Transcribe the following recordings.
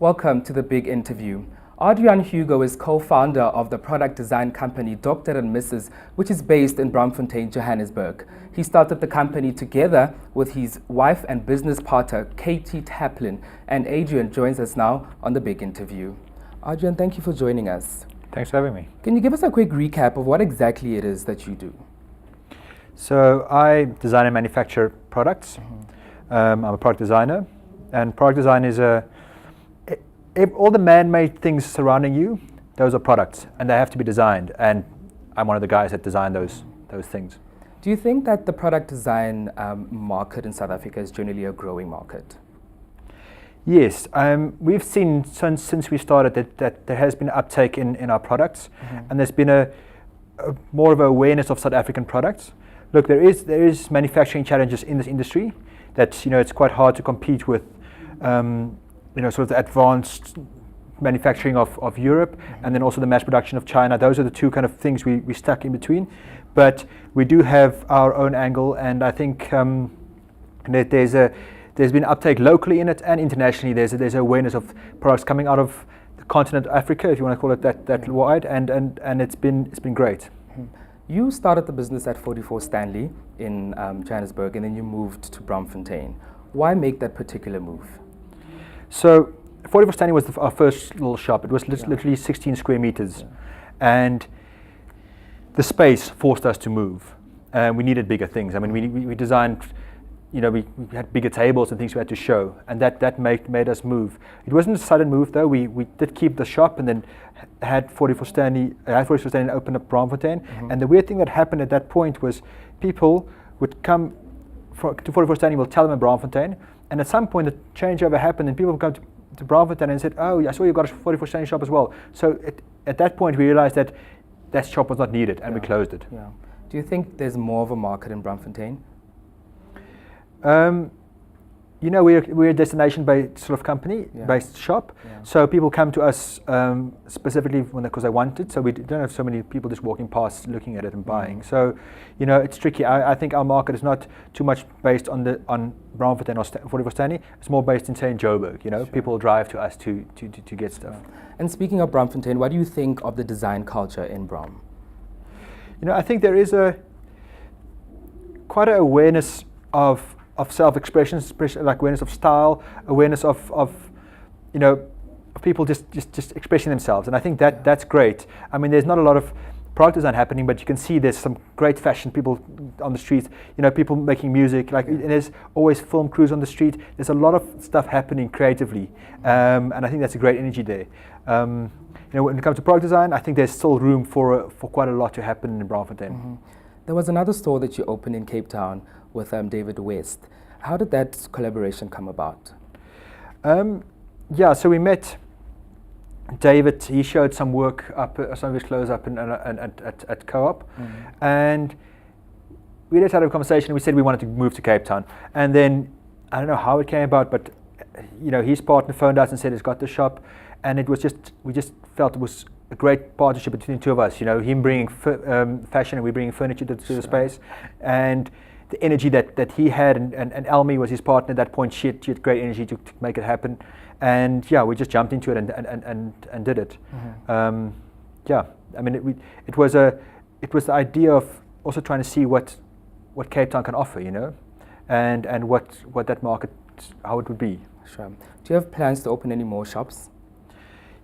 Welcome to the big interview. Adriaan Hugo is co-founder of the product design company Dokter Misses, which is based in Braamfontein, Johannesburg. He started the company together with his wife and business partner, Katie Taplin, and Adriaan joins us now on the big interview. Adriaan, thank you for joining us. Thanks for having me. Can you give us a quick recap of what exactly it is that you do? So I design and manufacture products. I'm a product designer, and product design is all the man-made things surrounding you, those are products, and they have to be designed, and I'm one of the guys that design those things. Do you think that the product design market in South Africa is generally a growing market? Yes, we've seen since we started that there has been uptake in our products, and there's been a more of an awareness of South African products. Look, there is manufacturing challenges in this industry that it's quite hard to compete with. Sort of the advanced manufacturing of Europe, and then also the mass production of China. Those are the two kind of things we stuck in between. But we do have our own angle, and I think that there's been uptake locally in it and internationally. There's awareness of products coming out of the continent of Africa, if you want to call it that wide, and it's been great. You started the business at 44 Stanley in Johannesburg, and then you moved to Braamfontein. Why make that particular move? So 44 Stanley was our first little shop. It was literally 16 square meters, and the space forced us to move. We needed bigger things. I mean, we designed, we had bigger tables and things we had to show, and that made us move. It wasn't a sudden move though. We did keep the shop, and then had 44 Stanley open up Braamfontein. And the weird thing that happened at that point was people would come to 44 Stanley. We'll tell them at Braamfontein. And at some point, the changeover happened, and people would come to Braamfontein and said, "Oh, I saw you got a 44 Stanley shop as well." So at that point, we realized that shop was not needed, and we closed it. Yeah. Do you think there's more of a market in Braamfontein? We're a destination-based sort of company, based shop. Yeah. So people come to us specifically because they want it. So we don't have so many people just walking past, looking at it and buying. So, it's tricky. I think our market is not too much based on Braamfontein or 44 Stanley. It's more based in, say, in Joburg. Sure. People drive to us to get stuff. And speaking of Braamfontein, what do you think of the design culture in Braam? I think there is quite an awareness of self-expression, like awareness of style, awareness of people just expressing themselves, and I think that's great. I mean, there's not a lot of product design happening, but you can see there's some great fashion people on the streets. People making music. There's always film crews on the street. There's a lot of stuff happening creatively, and I think that's a great energy there. When it comes to product design, I think there's still room for quite a lot to happen in Braamfontein. There was another store that you opened in Cape Town with David West. How did that collaboration come about? So we met David. He showed some work up, some of his clothes up at Co-op, and we just had a conversation. And we said we wanted to move to Cape Town, and then I don't know how it came about, but his partner phoned us and said he's got the shop, and it was we just felt it was a great partnership between the two of us. Him bringing fashion and we bringing furniture to the space, and the energy that he had, and Elmi was his partner at that point. She had great energy to make it happen, and we just jumped into it and did it. It was the idea of also trying to see what Cape Town can offer, and what that market, how it would be. Sure. Do you have plans to open any more shops?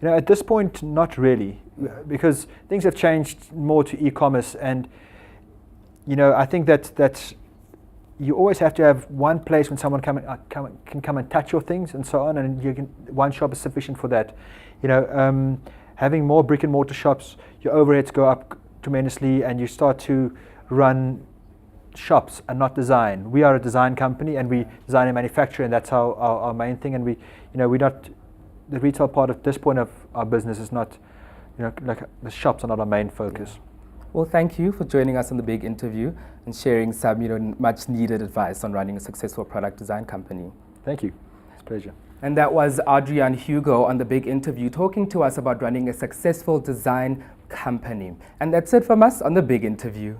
At this point, not really, because things have changed more to e-commerce, and I think that you always have to have one place when someone can come and touch your things and so on, and one shop is sufficient for that. Having more brick and mortar shops, your overheads go up tremendously, and you start to run shops and not design. We are a design company, and we design and manufacture, and that's our main thing. And we're not. The retail part at this point of our business is not, the shops are not our main focus. Yeah. Well, thank you for joining us on the big interview and sharing some, much needed advice on running a successful product design company. Thank you. It's a pleasure. And that was Adriaan Hugo on the big interview, talking to us about running a successful design company. And that's it from us on the big interview.